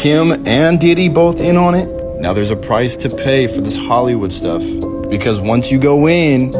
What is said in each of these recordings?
Kim and Diddy both in on it, now there's a price to pay for this Hollywood stuff. Because once you go in,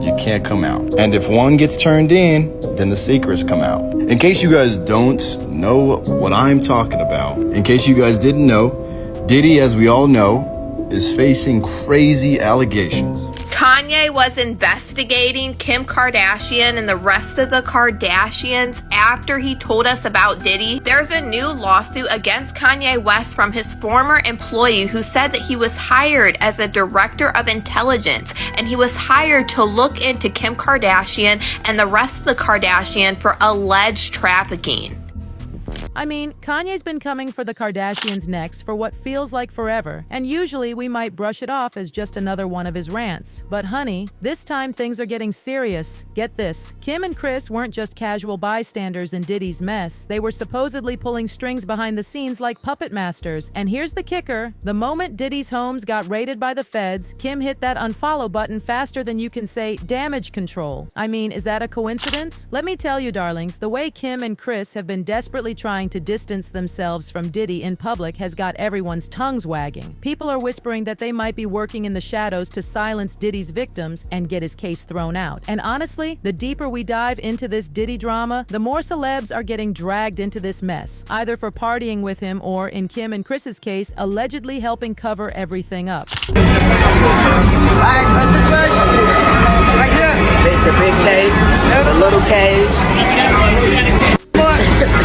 you can't come out. And if one gets turned in, then the secrets come out. In case you guys don't know what I'm talking about, in case you guys didn't know, Diddy, as we all know, is facing crazy allegations. Kanye was investigating Kim Kardashian and the rest of the Kardashians after he told us about Diddy. There's a new lawsuit against Kanye West from his former employee who said that he was hired as a director of intelligence and he was hired to look into Kim Kardashian and the rest of the Kardashian for alleged trafficking. I mean, Kanye's been coming for the Kardashians' necks for what feels like forever, and usually we might brush it off as just another one of his rants. But honey, this time things are getting serious. Get this, Kim and Kris weren't just casual bystanders in Diddy's mess. They were supposedly pulling strings behind the scenes like puppet masters. And here's the kicker, the moment Diddy's homes got raided by the feds, Kim hit that unfollow button faster than you can say damage control. I mean, is that a coincidence? Let me tell you, darlings, the way Kim and Kris have been desperately trying to distance themselves from Diddy in public has got everyone's tongues wagging. People are whispering that they might be working in the shadows to silence Diddy's victims and get his case thrown out. And honestly, the deeper we dive into this Diddy drama, the more celebs are getting dragged into this mess, either for partying with him or, in Kim and Kris's case, allegedly helping cover everything up. The big cake, the little cage.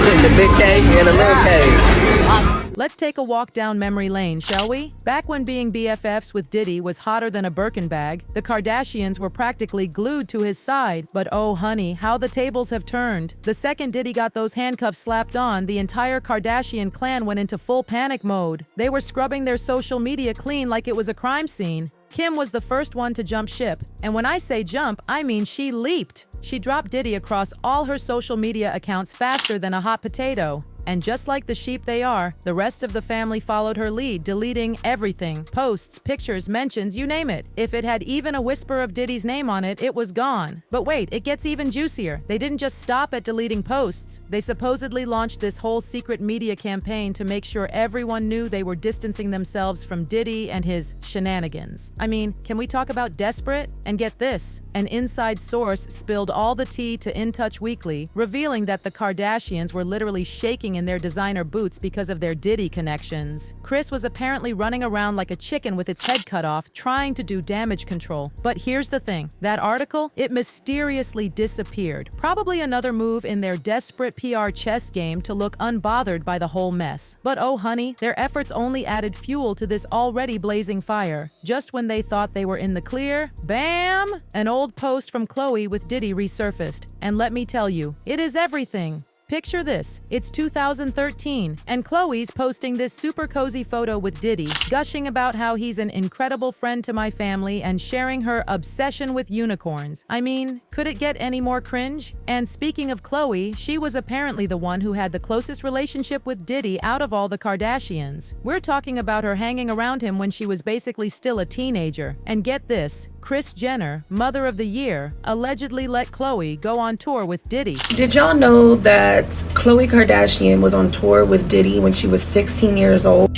The big cake and a little cage. Let's take a walk down memory lane, shall we? Back when being BFFs with Diddy was hotter than a Birkin bag, the Kardashians were practically glued to his side. But oh honey, how the tables have turned. The second Diddy got those handcuffs slapped on, the entire Kardashian clan went into full panic mode. They were scrubbing their social media clean like it was a crime scene. Kim was the first one to jump ship. And when I say jump, I mean she leaped. She dropped Diddy across all her social media accounts faster than a hot potato. And just like the sheep they are, the rest of the family followed her lead, deleting everything. Posts, pictures, mentions, you name it. If it had even a whisper of Diddy's name on it, it was gone. But wait, it gets even juicier. They didn't just stop at deleting posts. They supposedly launched this whole secret media campaign to make sure everyone knew they were distancing themselves from Diddy and his shenanigans. I mean, can we talk about desperate? And get this, an inside source spilled all the tea to In Touch Weekly, revealing that the Kardashians were literally shaking in their designer boots because of their Diddy connections. Kris was apparently running around like a chicken with its head cut off, trying to do damage control. But here's the thing, that article, it mysteriously disappeared. Probably another move in their desperate PR chess game to look unbothered by the whole mess. But oh honey, their efforts only added fuel to this already blazing fire. Just when they thought they were in the clear, bam! An old post from Khloe with Diddy resurfaced. And let me tell you, it is everything. Picture this, it's 2013, and Khloe's posting this super cozy photo with Diddy, gushing about how he's an incredible friend to my family and sharing her obsession with unicorns. I mean, could it get any more cringe? And speaking of Khloe, she was apparently the one who had the closest relationship with Diddy out of all the Kardashians. We're talking about her hanging around him when she was basically still a teenager. And get this, Kris Jenner, Mother of the Year, allegedly let Khloe go on tour with Diddy. Did y'all know that Khloe Kardashian was on tour with Diddy when she was 16 years old?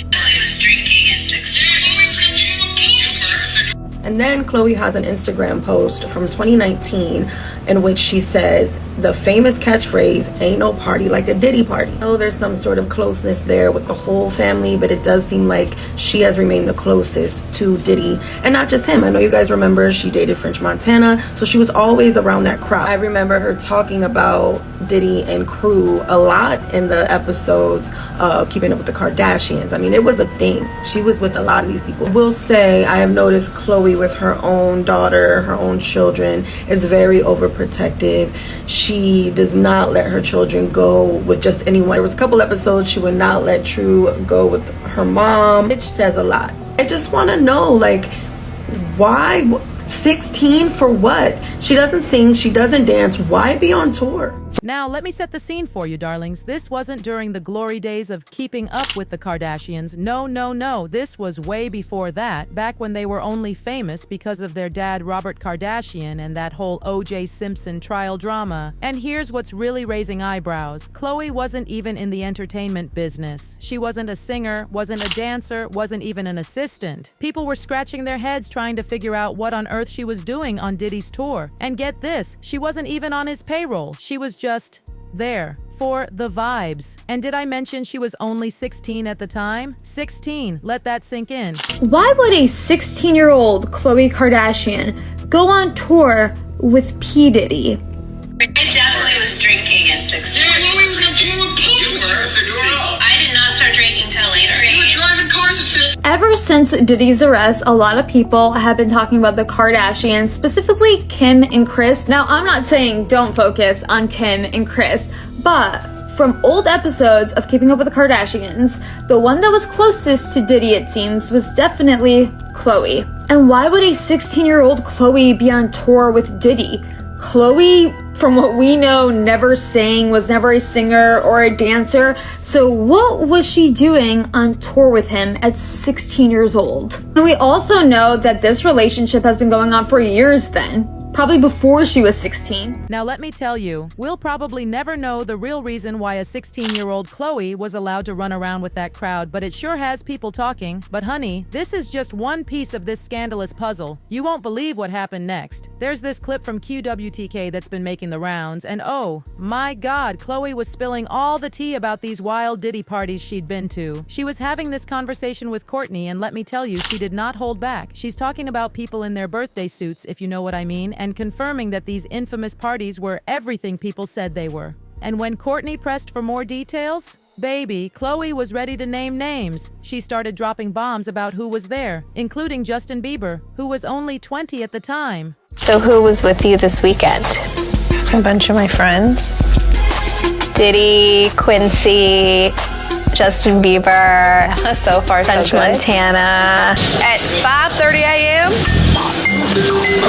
And then Khloe has an Instagram post from 2019 in which she says the famous catchphrase, "Ain't no party like a Diddy party." Oh, there's some sort of closeness there with the whole family, but it does seem like she has remained the closest to Diddy. And not just him. I know you guys remember she dated French Montana, so she was always around that crowd. I remember her talking about Diddy and crew a lot in the episodes of Keeping Up with the Kardashians. I mean, it was a thing. She was with a lot of these people. I will say, I have noticed Khloe with her own daughter, her own children, is very overprotective. She does not let her children go with just anyone. There was a couple episodes she would not let True go with her mom. It says a lot. I just want to know, like, why 16 for what? She doesn't sing, she doesn't dance. Why be on tour? Now, let me set the scene for you, darlings. This wasn't during the glory days of keeping up with the Kardashians. No, no, no. This was way before that, back when they were only famous because of their dad, Robert Kardashian, and that whole O.J. Simpson trial drama. And here's what's really raising eyebrows. Khloe wasn't even in the entertainment business. She wasn't a singer, wasn't a dancer, wasn't even an assistant. People were scratching their heads trying to figure out what on earth she was doing on Diddy's tour. And get this, she wasn't even on his payroll. She was just there for the vibes. And did I mention she was only 16 at the time? 16. Let that sink in. Why would a 16-year-old Khloe Kardashian go on tour with P. Diddy? I definitely was drinking at 16. Yeah, Khloe was on tour with Post when she was 16. I did not start drinking till later. You were driving cars at 15. Ever since Diddy's arrest, a lot of people have been talking about the Kardashians, specifically Kim and Kris. Now, I'm not saying don't focus on Kim and Kris, but from old episodes of Keeping Up with the Kardashians, the one that was closest to Diddy, it seems, was definitely Khloe. And why would a 16-year-old Khloe be on tour with Diddy? Khloe, from what we know, never sang, was never a singer or a dancer. So what was she doing on tour with him at 16 years old? And we also know that this relationship has been going on for years then. Probably before she was 16. Now let me tell you, we'll probably never know the real reason why a 16-year-old Khloe was allowed to run around with that crowd, but it sure has people talking. But honey, this is just one piece of this scandalous puzzle. You won't believe what happened next. There's this clip from QWTK that's been making the rounds, and oh my god, Khloe was spilling all the tea about these wild Diddy parties she'd been to. She was having this conversation with Kourtney, and let me tell you, she did not hold back. She's talking about people in their birthday suits, if you know what I mean, and confirming that these infamous parties were everything people said they were. And when Kourtney pressed for more details, baby, Khloe was ready to name names. She started dropping bombs about who was there, including Justin Bieber, who was only 20 at the time. So who was with you this weekend? A bunch of my friends. Diddy, Quincy, Justin Bieber, So far, French so good. Montana. At 5:30 a.m.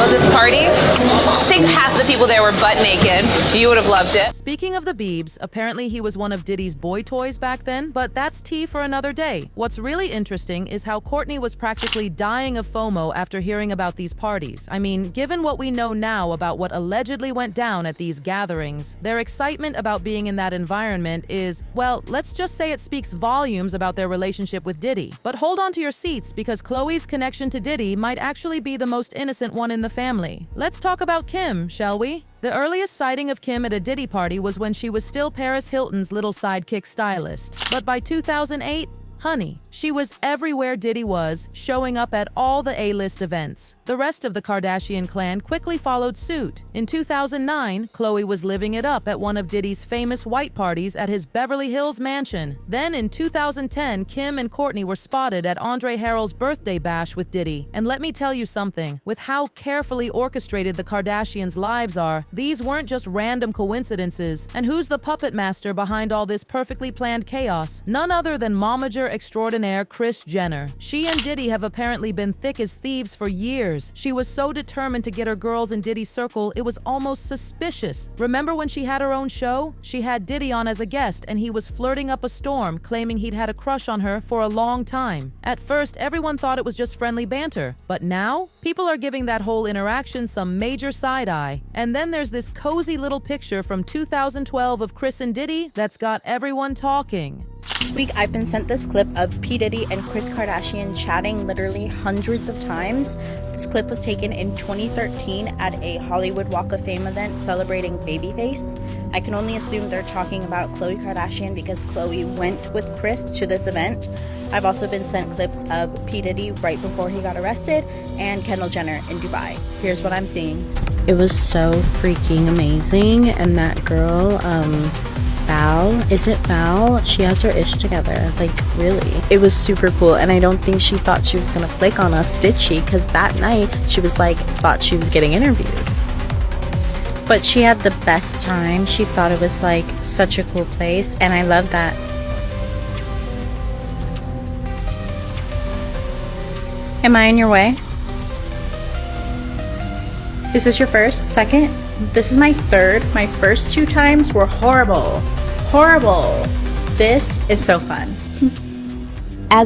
of this party, I think half the people there were butt naked. You would have loved it. Speaking of the Biebs, apparently he was one of Diddy's boy toys back then, but that's tea for another day. What's really interesting is how Kourtney was practically dying of FOMO after hearing about these parties. I mean, given what we know now about what allegedly went down at these gatherings, their excitement about being in that environment is, well, let's just say it speaks volumes about their relationship with Diddy. But hold on to your seats, because Khloe's connection to Diddy might actually be the most innocent one in the family. Let's talk about Kim, shall we? The earliest sighting of Kim at a Diddy party was when she was still Paris Hilton's little sidekick stylist. But by 2008, honey, she was everywhere Diddy was, showing up at all the A-list events. The rest of the Kardashian clan quickly followed suit. In 2009, Khloe was living it up at one of Diddy's famous white parties at his Beverly Hills mansion. Then in 2010, Kim and Kourtney were spotted at Andre Harrell's birthday bash with Diddy. And let me tell you something, with how carefully orchestrated the Kardashians' lives are, these weren't just random coincidences. And who's the puppet master behind all this perfectly planned chaos? None other than momager extraordinaire Kris Jenner. She and Diddy have apparently been thick as thieves for years. She was so determined to get her girls in Diddy's circle, it was almost suspicious. Remember when she had her own show? She had Diddy on as a guest, and he was flirting up a storm, claiming he'd had a crush on her for a long time. At first, everyone thought it was just friendly banter, but now, people are giving that whole interaction some major side-eye. And then there's this cozy little picture from 2012 of Kris and Diddy that's got everyone talking. This week I've been sent this clip of P. Diddy and Kris Kardashian chatting literally hundreds of times. This clip was taken in 2013 at a Hollywood Walk of Fame event celebrating Babyface. I can only assume they're talking about Khloe Kardashian because Khloe went with Kris to this event. I've also been sent clips of P. Diddy right before he got arrested and Kendall Jenner in Dubai. Here's what I'm seeing. It was so freaking amazing, and that girl, Val, is it Val? She has her ish together, like really. It was super cool, and I don't think she thought she was gonna flake on us, did she? Because that night, she was like, thought she was getting interviewed. But she had the best time. She thought it was like such a cool place, and I love that. Am I in your way? Is this your first, second? This is my third. My first 2 times were horrible. Horrible. This is so fun.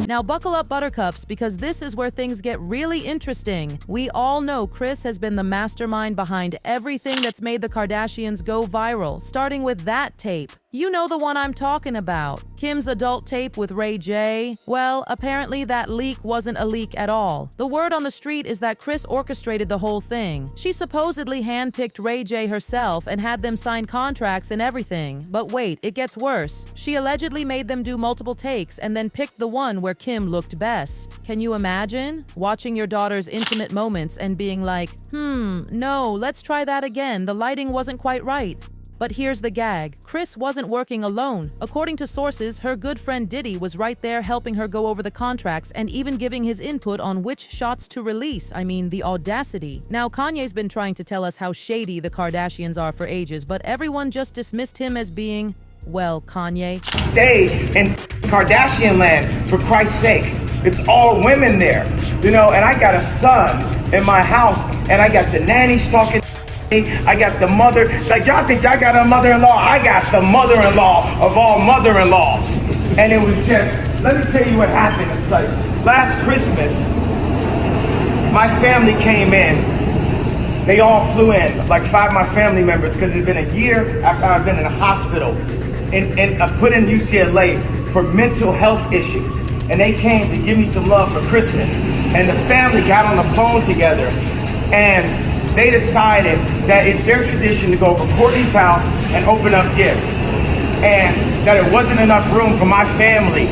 Now buckle up, buttercups, because this is where things get really interesting. We all know Kris has been the mastermind behind everything that's made the Kardashians go viral, starting with that tape. You know the one I'm talking about. Kim's adult tape with Ray J. Well, apparently that leak wasn't a leak at all. The word on the street is that Kris orchestrated the whole thing. She supposedly handpicked Ray J herself and had them sign contracts and everything. But wait, it gets worse. She allegedly made them do multiple takes and then picked the one where Kim looked best. Can you imagine? Watching your daughter's intimate moments and being like, no, let's try that again. The lighting wasn't quite right. But here's the gag. Kris wasn't working alone. According to sources, her good friend Diddy was right there helping her go over the contracts and even giving his input on which shots to release. I mean, the audacity. Now, Kanye's been trying to tell us how shady the Kardashians are for ages, but everyone just dismissed him as being, well, Kanye. Stay in Kardashian land, for Christ's sake. It's all women there, you know, and I got a son in my house, and I got the nanny stalking. I got the mother, like y'all think y'all got a mother-in-law? I got the mother-in-law of all mother-in-laws. And it was just, let me tell you what happened. It's like, last Christmas, my family came in. They all flew in, like 5 of my family members, because it's been a year after I've been in a hospital and put in UCLA for mental health issues. And they came to give me some love for Christmas. And the family got on the phone together and they decided that it's their tradition to go over Courtney's house and open up gifts. And that it wasn't enough room for my family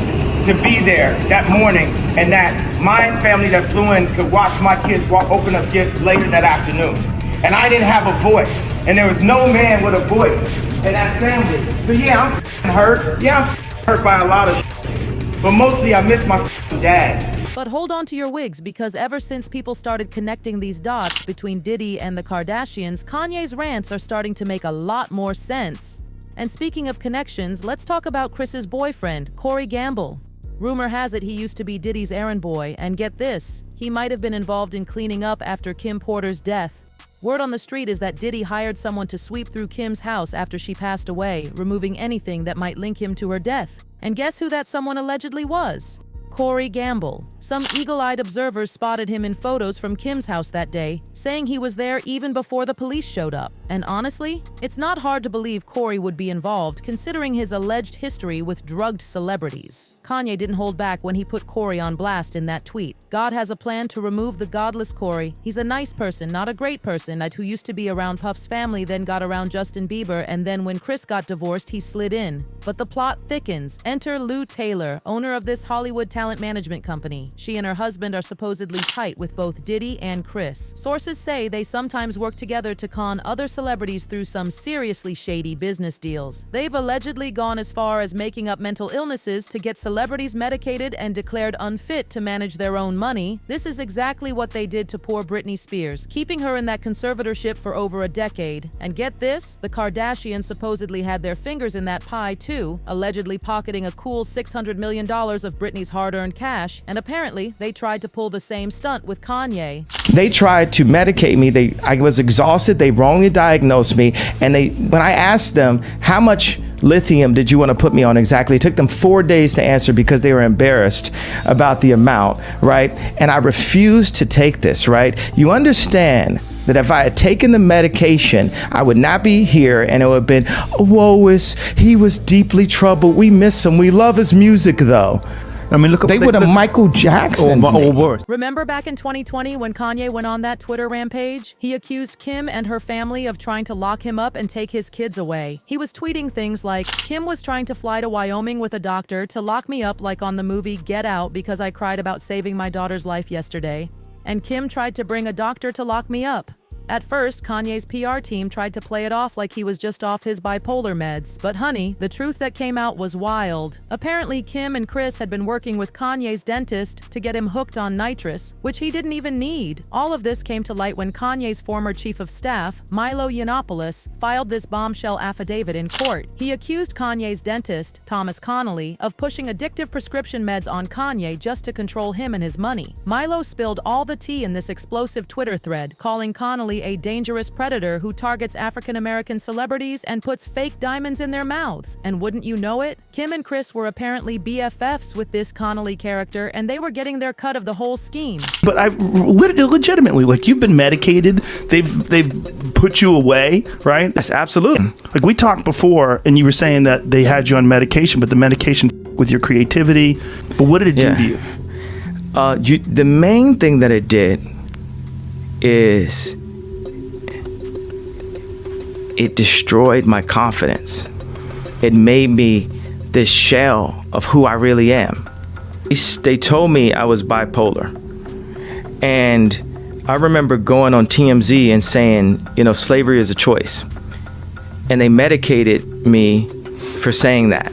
to be there that morning, and that my family that flew in could watch my kids open up gifts later that afternoon. And I didn't have a voice, and there was no man with a voice in that family. So yeah, I'm hurt. Yeah, I'm hurt by a lot of shit. But mostly I miss my dad. But hold on to your wigs, because ever since people started connecting these dots between Diddy and the Kardashians, Kanye's rants are starting to make a lot more sense. And speaking of connections, let's talk about Kris's boyfriend, Corey Gamble. Rumor has it he used to be Diddy's errand boy, and get this, he might have been involved in cleaning up after Kim Porter's death. Word on the street is that Diddy hired someone to sweep through Kim's house after she passed away, removing anything that might link him to her death. And guess who that someone allegedly was? Corey Gamble. Some eagle-eyed observers spotted him in photos from Kim's house that day, saying he was there even before the police showed up. And honestly, it's not hard to believe Corey would be involved, considering his alleged history with drugged celebrities. Kanye didn't hold back when he put Corey on blast in that tweet. God has a plan to remove the godless Corey. He's a nice person, not a great person, who used to be around Puff's family, then got around Justin Bieber, and then when Kris got divorced, he slid in. But the plot thickens. Enter Lou Taylor, owner of this Hollywood talent management company. She and her husband are supposedly tight with both Diddy and Kris. Sources say they sometimes work together to con other celebrities through some seriously shady business deals. They've allegedly gone as far as making up mental illnesses to get celebrities medicated and declared unfit to manage their own money. This is exactly what they did to poor Britney Spears, keeping her in that conservatorship for over a decade. And get this, the Kardashians supposedly had their fingers in that pie too, allegedly pocketing a cool $600 million of Britney's hard-earned cash, and apparently they tried to pull the same stunt with Kanye. They tried to medicate me. I was exhausted. They wrongly diagnosed me. And when I asked them, how much lithium did you want to put me on exactly? It took them 4 days to answer because they were embarrassed about the amount, right? And I refused to take this, right? You understand that if I had taken the medication, I would not be here, and it would have been, he was deeply troubled. We miss him. We love his music, though. I mean, look, they would have Michael Jackson or worse. Remember back in 2020 when Kanye went on that Twitter rampage? He accused Kim and her family of trying to lock him up and take his kids away. He was tweeting things like, Kim was trying to fly to Wyoming with a doctor to lock me up like on the movie Get Out because I cried about saving my daughter's life yesterday. And Kim tried to bring a doctor to lock me up. At first, Kanye's PR team tried to play it off like he was just off his bipolar meds. But honey, the truth that came out was wild. Apparently, Kim and Kris had been working with Kanye's dentist to get him hooked on nitrous, which he didn't even need. All of this came to light when Kanye's former chief of staff, Milo Yiannopoulos, filed this bombshell affidavit in court. He accused Kanye's dentist, Thomas Connolly, of pushing addictive prescription meds on Kanye just to control him and his money. Milo spilled all the tea in this explosive Twitter thread, calling Connolly actually a dangerous predator who targets African-American celebrities and puts fake diamonds in their mouths. And wouldn't you know it, Kim and Kris were apparently BFFs with this Connolly character, and they were getting their cut of the whole scheme. But I legitimately, like, you've been medicated. They've put you away, right? Yes, absolutely. Like, we talked before, and you were saying that they had you on medication, but the medication with your creativity. But what did it do to you? The main thing that it did is it destroyed my confidence. It made me this shell of who I really am. They told me I was bipolar. And I remember going on TMZ and saying, you know, slavery is a choice. And they medicated me for saying that,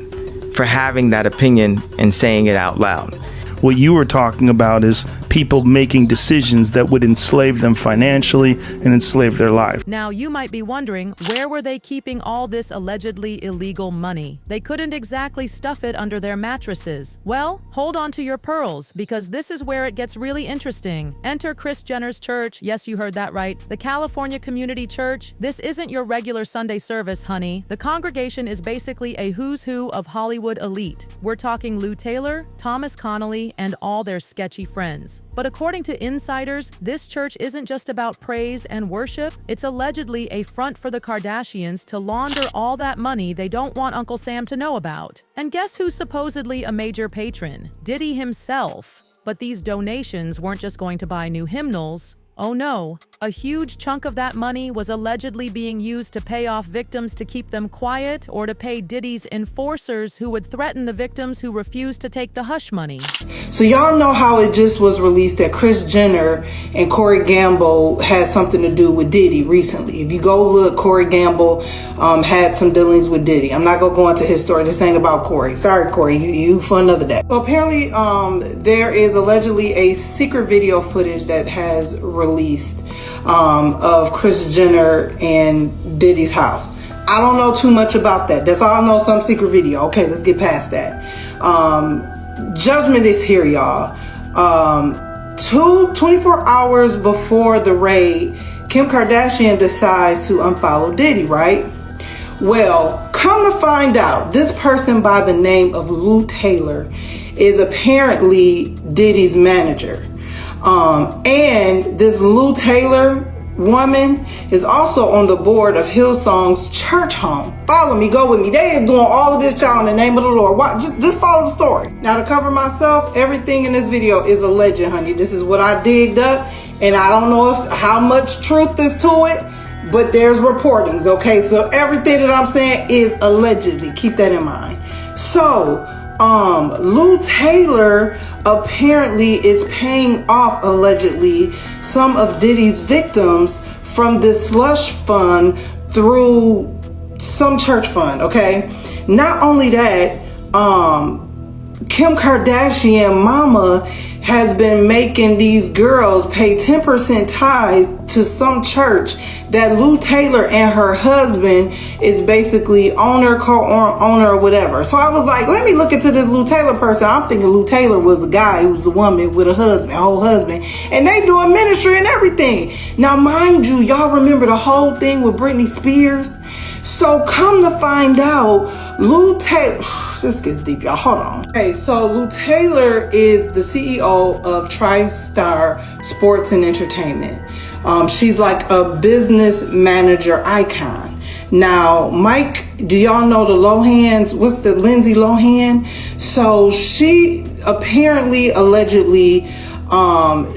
for having that opinion and saying it out loud. What you were talking about is people making decisions that would enslave them financially and enslave their life. Now, you might be wondering, where were they keeping all this allegedly illegal money? They couldn't exactly stuff it under their mattresses. Well, hold on to your pearls, because this is where it gets really interesting. Enter Kris Jenner's church. Yes, you heard that right. The California Community Church. This isn't your regular Sunday service, honey. The congregation is basically a who's who of Hollywood elite. We're talking Lou Taylor, Thomas Connolly, and all their sketchy friends. But according to insiders, this church isn't just about praise and worship. It's allegedly a front for the Kardashians to launder all that money they don't want Uncle Sam to know about. And guess who's supposedly a major patron? Diddy himself. But these donations weren't just going to buy new hymnals. Oh no, a huge chunk of that money was allegedly being used to pay off victims to keep them quiet, or to pay Diddy's enforcers who would threaten the victims who refused to take the hush money. So y'all know how it just was released that Kris Jenner and Corey Gamble had something to do with Diddy recently. If you go look, Corey Gamble had some dealings with Diddy. I'm not gonna go into his story. This ain't about Corey. Sorry, Corey, you for another day. So apparently there is allegedly a secret video footage that has released of Kris Jenner and Diddy's house. I don't know too much about that. That's all I know, some secret video. Okay, let's get past that. Judgment is here, y'all. 24 hours before the raid, Kim Kardashian decides to unfollow Diddy, right? Well, come to find out, this person by the name of Lou Taylor is apparently Diddy's manager. And this Lou Taylor woman is also on the board of Hillsong's church home. Follow me, go with me. They is doing all of this, y'all, in the name of the Lord. Just follow the story. Now, to cover myself, everything in this video is alleged, honey. This is what I digged up, and I don't know how much truth is to it, but there's reportings, okay? So everything that I'm saying is allegedly. Keep that in mind. So, Lou Taylor apparently is paying off, allegedly, some of Diddy's victims from this slush fund through some church fund, okay? Not only that, Kim Kardashian mama has been making these girls pay 10% tithes to some church that Lou Taylor and her husband is basically owner, co-owner, or whatever. So I was like, let me look into this Lou Taylor person. I'm thinking Lou Taylor was a guy who was a woman with a husband, whole husband, and they doing ministry and everything. Now, mind you, y'all remember the whole thing with Britney Spears? So come to find out, Lou Taylor, this gets deep, y'all, hold on. Okay, so Lou Taylor is the CEO of TriStar Sports and Entertainment. She's like a business manager icon. Now, Mike, do y'all know the Lohans? What's the Lindsay Lohan? So she apparently, allegedly,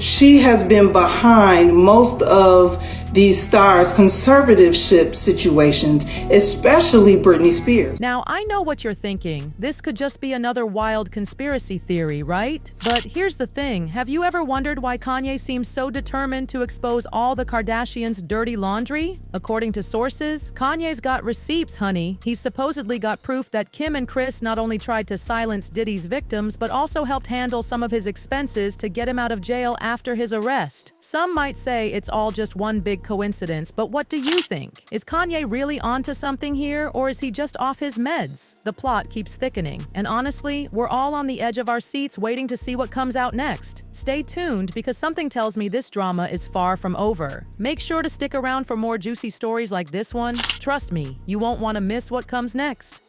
she has been behind most of these stars' conservatorship situations, especially Britney Spears. Now, I know what you're thinking. This could just be another wild conspiracy theory, right? But here's the thing. Have you ever wondered why Kanye seems so determined to expose all the Kardashians' dirty laundry? According to sources, Kanye's got receipts, honey. He's supposedly got proof that Kim and Kris not only tried to silence Diddy's victims, but also helped handle some of his expenses to get him out of jail after his arrest. Some might say it's all just one big big coincidence, but what do you think? Is Kanye really onto something here, or is he just off his meds? The plot keeps thickening, and honestly, we're all on the edge of our seats waiting to see what comes out next. Stay tuned, because something tells me this drama is far from over. Make sure to stick around for more juicy stories like this one. Trust me, you won't want to miss what comes next.